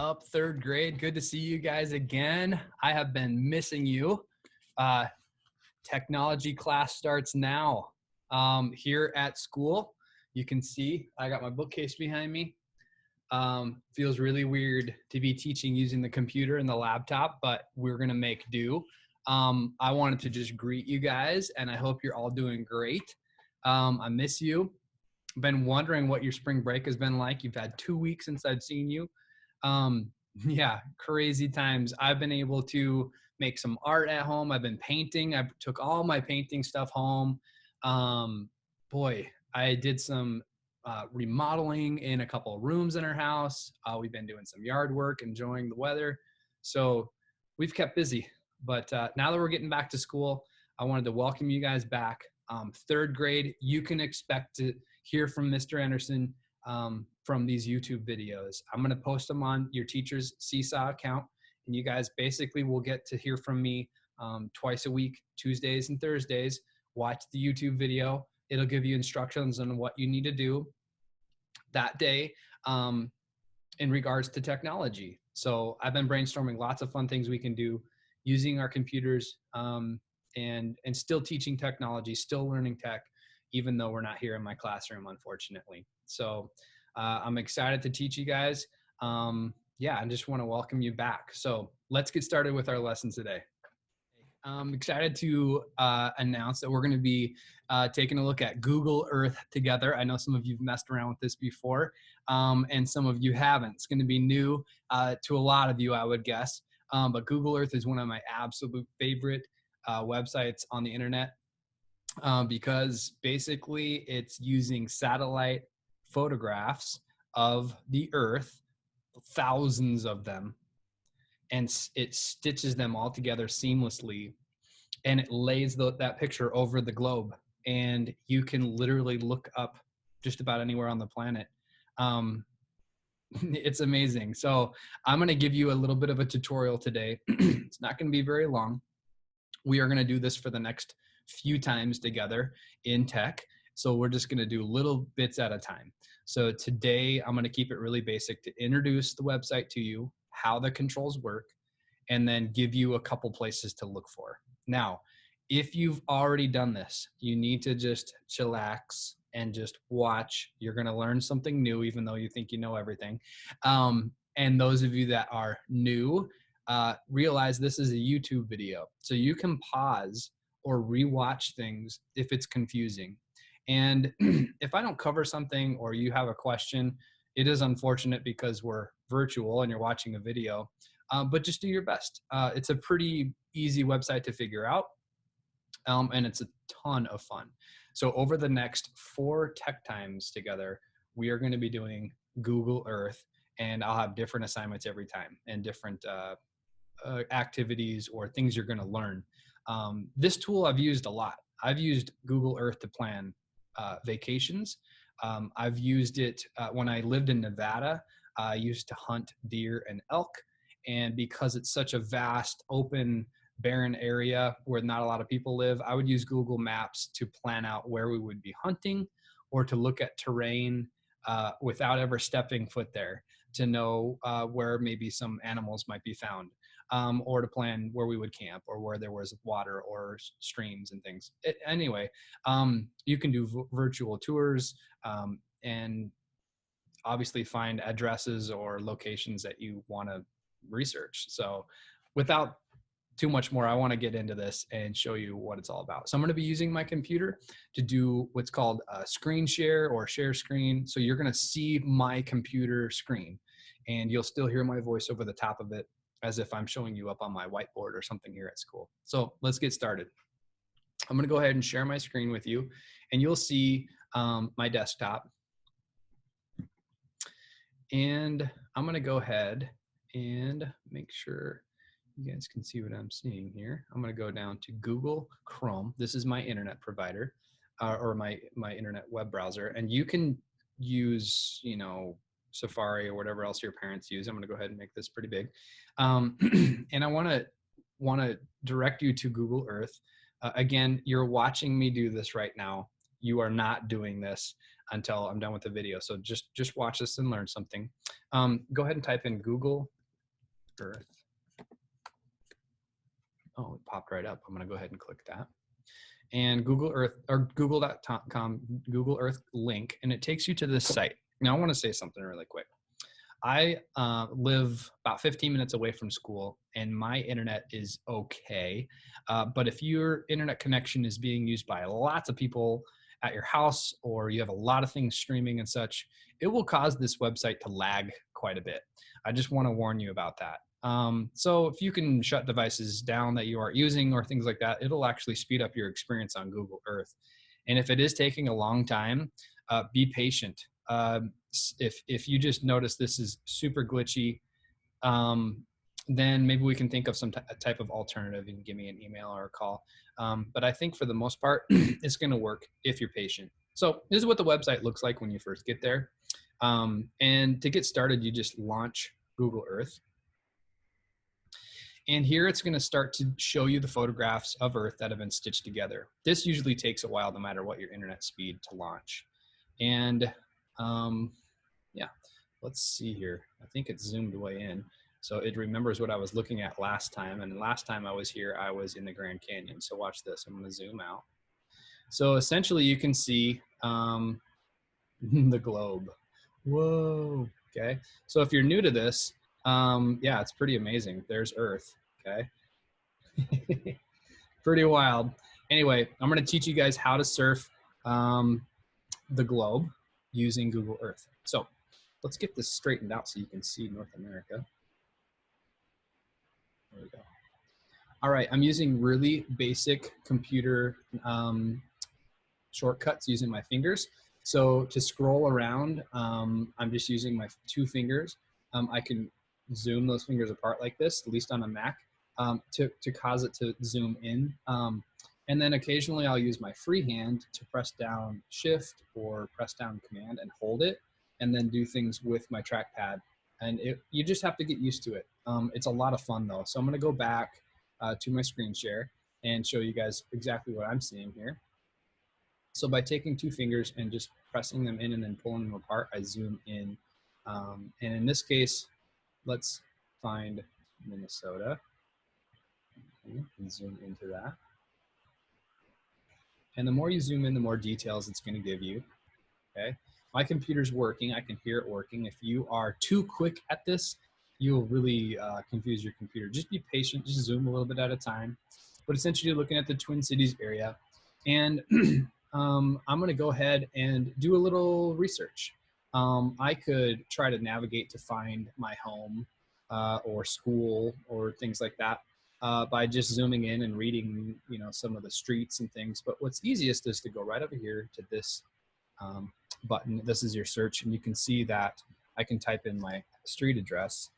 up, third grade? Good to see you guys again. I have been missing you. Technology class starts now here at school. You can see I got my bookcase behind me. Feels really weird to be teaching using the computer and the laptop, but we're going to make do. I wanted to just greet you guys, and I hope you're all doing great. I miss you. Been wondering what your spring break has been like. You've had 2 weeks since I've seen you. Yeah, crazy times. I've been able to make some art at home. I've been painting. I took all my painting stuff home. Boy, I did some remodeling in a couple of rooms in our house. We've been doing some yard work, enjoying the weather. So we've kept busy. But now that we're getting back to school, I wanted to welcome you guys back. Third grade, you can expect to hear from Mr. Anderson from these YouTube videos. I'm going to post them on your teacher's Seesaw account, and you guys basically will get to hear from me twice a week, Tuesdays and Thursdays. Watch the YouTube video. It'll give you instructions on what you need to do that day in regards to technology. So I've been brainstorming lots of fun things we can do using our computers and still teaching technology, still learning tech, even though we're not here in my classroom, unfortunately. So I'm excited to teach you guys. Yeah, I just want to welcome you back. So let's get started with our lesson today. I'm excited to announce that we're going to be taking a look at Google Earth together. I know some of you've messed around with this before, and some of you haven't. It's going to be new to a lot of you, I would guess. But Google Earth is one of my absolute favorite websites on the internet because basically it's using satellite photographs of the Earth, thousands of them, and it stitches them all together seamlessly, and it lays that picture over the globe, and you can literally look up just about anywhere on the planet. It's amazing. So I'm going to give you a little bit of a tutorial today. It's not going to be very long. We are going to do this for the next few times together in tech. So we're just going to do little bits at a time. So today I'm going to keep it really basic to introduce the website to you, how the controls work, and then give you a couple places to look for. Now, if you've already done this, you need to just chillax and just watch. You're going to learn something new, even though you think you know everything. And those of you that are new, realize this is a YouTube video. So you can pause or rewatch things if it's confusing. And if I don't cover something or you have a question, it is unfortunate because we're virtual and you're watching a video, but just do your best. It's a pretty easy website to figure out, and it's a ton of fun. So over the next 4 tech times together, we are going to be doing Google Earth, and I'll have different assignments every time and different activities or things you're going to learn. This tool I've used a lot. I've used Google Earth to plan vacations. I've used it when I lived in Nevada. I used to hunt deer and elk. And because it's such a vast, open, barren area where not a lot of people live, I would use Google Maps to plan out where we would be hunting or to look at terrain without ever stepping foot there, to know where maybe some animals might be found, or to plan where we would camp or where there was water or streams and things. Anyway, you can do virtual tours and obviously find addresses or locations that you want to research. So without too much more, I want to get into this and show you what it's all about. So I'm going to be using my computer to do what's called a screen share or share screen. So you're going to see my computer screen and you'll still hear my voice over the top of it as if I'm showing you up on my whiteboard or something here at school. So let's get started. I'm going to go ahead and share my screen with you, and you'll see my desktop. And I'm going to go ahead and make sure you guys can see what I'm seeing here. I'm going to go down to Google Chrome. This is my internet provider or my internet web browser. And you can use, Safari or whatever else your parents use. I'm going to go ahead and make this pretty big. And I want to direct you to Google Earth. Again, you're watching me do this right now. You are not doing this until I'm done with the video. So just watch this and learn something. Go ahead and type in Google Earth. Oh, it popped right up. I'm going to go ahead and click that. And Google Earth or google.com, Google Earth link, and it takes you to this site. Now, I want to say something really quick. I live about 15 minutes away from school, and my internet is okay. But if your internet connection is being used by lots of people at your house, or you have a lot of things streaming and such, it will cause this website to lag quite a bit. I just want to warn you about that. So if you can shut devices down that you aren't using or things like that, it'll actually speed up your experience on Google Earth. And if it is taking a long time, be patient. If you just notice this is super glitchy, then maybe we can think of some type of alternative. You can give me an email or a call. But I think for the most part, it's going to work if you're patient. So this is what the website looks like when you first get there. And to get started, you just launch Google Earth. And here it's going to start to show you the photographs of Earth that have been stitched together. This usually takes a while no matter what your internet speed to launch. And yeah, let's see here. I think it's zoomed way in. So it remembers what I was looking at last time. And last time I was here, I was in the Grand Canyon. So watch this. I'm going to zoom out. So essentially you can see the globe. Whoa. Okay. So if you're new to this, yeah, it's pretty amazing. There's Earth. Okay. Pretty wild. Anyway, I'm going to teach you guys how to surf the globe using Google Earth. So let's get this straightened out so you can see North America. There we go. All right, I'm using really basic computer shortcuts using my fingers. So to scroll around, I'm just using my 2 fingers. I can zoom those fingers apart like this, at least on a Mac, to cause it to zoom in. And then occasionally I'll use my free hand to press down Shift or press down Command and hold it, and then do things with my trackpad. And you just have to get used to it. It's a lot of fun though. So I'm gonna go back to my screen share and show you guys exactly what I'm seeing here. So by taking 2 fingers and just pressing them in and then pulling them apart, I zoom in. And in this case, let's find Minnesota and zoom into that. And the more you zoom in, the more details it's going to give you. Okay, my computer's working. I can hear it working. If you are too quick at this, you'll really confuse your computer. Just be patient. Just zoom a little bit at a time. But essentially, you're looking at the Twin Cities area. And I'm going to go ahead and do a little research. I could try to navigate to find my home or school or things like that by just zooming in and reading, you know, some of the streets and things. But what's easiest is to go right over here to this button. This is your search, and you can see that I can type in my street address,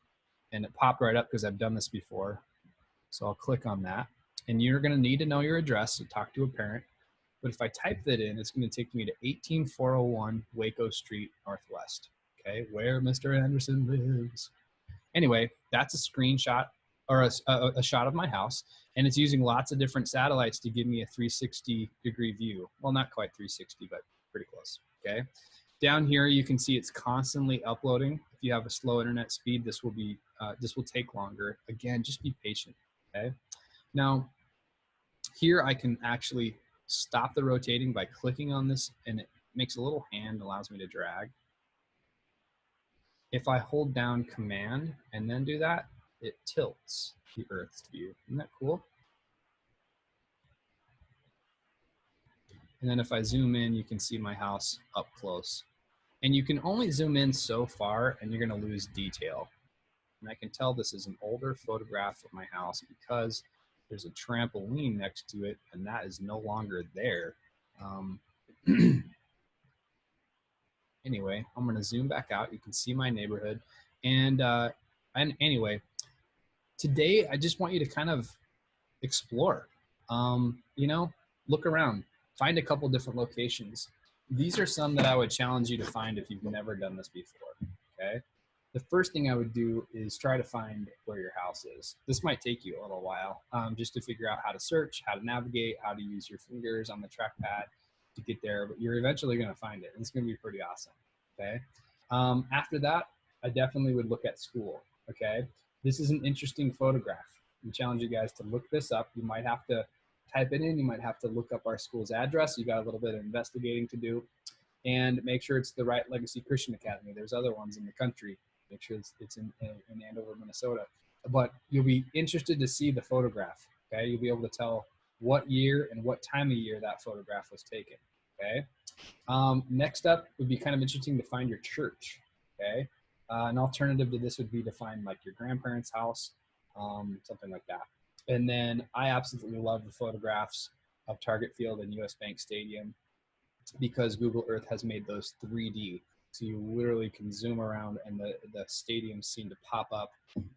and it popped right up because I've done this before. So I'll click on that, and you're going to need to know your address, so talk to a parent. But if I type that in, it's going to take me to 18401 Waco Street Northwest, okay, where Mr. Anderson lives. Anyway, that's a screenshot or a shot of my house, and it's using lots of different satellites to give me a 360-degree view. Well, not quite 360, but pretty close, okay? Down here, you can see it's constantly uploading. If you have a slow internet speed, this will take longer. Again, just be patient, okay? Now, here I can actually stop the rotating by clicking on this, and it makes a little hand, allows me to drag. If I hold down Command and then do that, it tilts the Earth's view. Isn't that cool? And then if I zoom in, you can see my house up close. And you can only zoom in so far, and you're going to lose detail. And I can tell this is an older photograph of my house because there's a trampoline next to it, and that is no longer there. Anyway, I'm going to zoom back out. You can see my neighborhood. And anyway, today I just want you to kind of explore. You know, look around, find a couple different locations. These are some that I would challenge you to find if you've never done this before, okay? The first thing I would do is try to find where your house is. This might take you a little while just to figure out how to search, how to navigate, how to use your fingers on the trackpad to get there, but you're eventually going to find it, and it's going to be pretty awesome, okay? After that, I definitely would look at school, okay? This is an interesting photograph. I challenge you guys to look this up. You might have to type it in. You might have to look up our school's address. You got a little bit of investigating to do, and make sure it's the right Legacy Christian Academy. There's other ones in the country. Make sure it's in Andover, Minnesota. But you'll be interested to see the photograph. Okay, you'll be able to tell what year and what time of year that photograph was taken. Okay. Next up would be kind of interesting to find your church. Okay. An alternative to this would be to find like your grandparents' house, something like that. And then I absolutely love the photographs of Target Field and US Bank Stadium because Google Earth has made those 3D. So you literally can zoom around and the stadiums seem to pop up,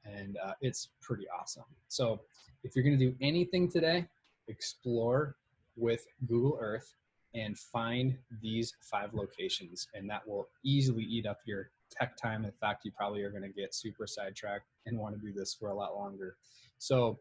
and it's pretty awesome. So if you're going to do anything today, explore with Google Earth and find these 5 locations, and that will easily eat up your tech time. In fact, you probably are going to get super sidetracked and want to do this for a lot longer. So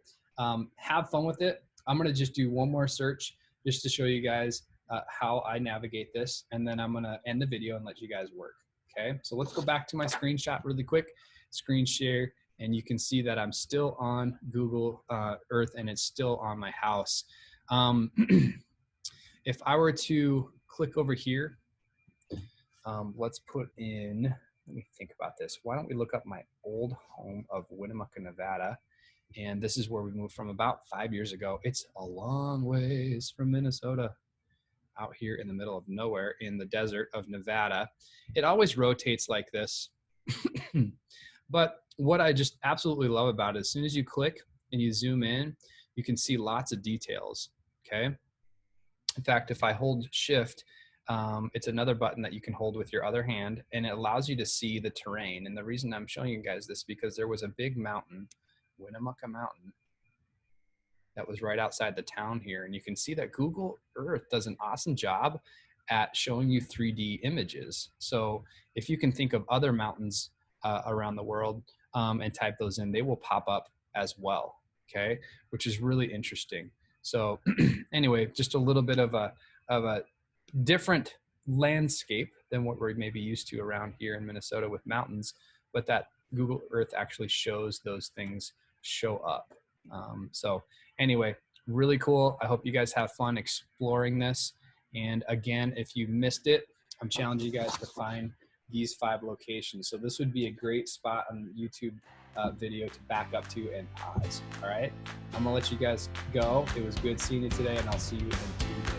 have fun with it. I'm going to just do one more search just to show you guys how I navigate this, and then I'm going to end the video and let you guys work. Okay, so let's go back to my screenshot really quick, screen share, and you can see that I'm still on Google Earth and it's still on my house. If I were to click over here, let's put in, let me think about this. Why don't we look up my old home of Winnemucca, Nevada? And this is where we moved from about 5 years ago. It's a long ways from Minnesota, out here in the middle of nowhere in the desert of Nevada. It always rotates like this. But what I just absolutely love about it, as soon as you click and you zoom in, you can see lots of details, okay? In fact, if I hold shift, it's another button that you can hold with your other hand, and it allows you to see the terrain. And the reason I'm showing you guys this, because there was a big mountain, Winnemucca Mountain, that was right outside the town here. And you can see that Google Earth does an awesome job at showing you 3D images. So if you can think of other mountains around the world and type those in, they will pop up as well, okay? Which is really interesting. So anyway, just a little bit of a different landscape than what we're maybe used to around here in Minnesota with mountains, but that Google Earth actually shows those things show up. So anyway, really cool. I hope you guys have fun exploring this. And again, if you missed it, I'm challenging you guys to find these 5 locations. So this would be a great spot on YouTube video to back up to and pause. All right, I'm gonna let you guys go. It was good seeing you today, and I'll see you in 2 weeks.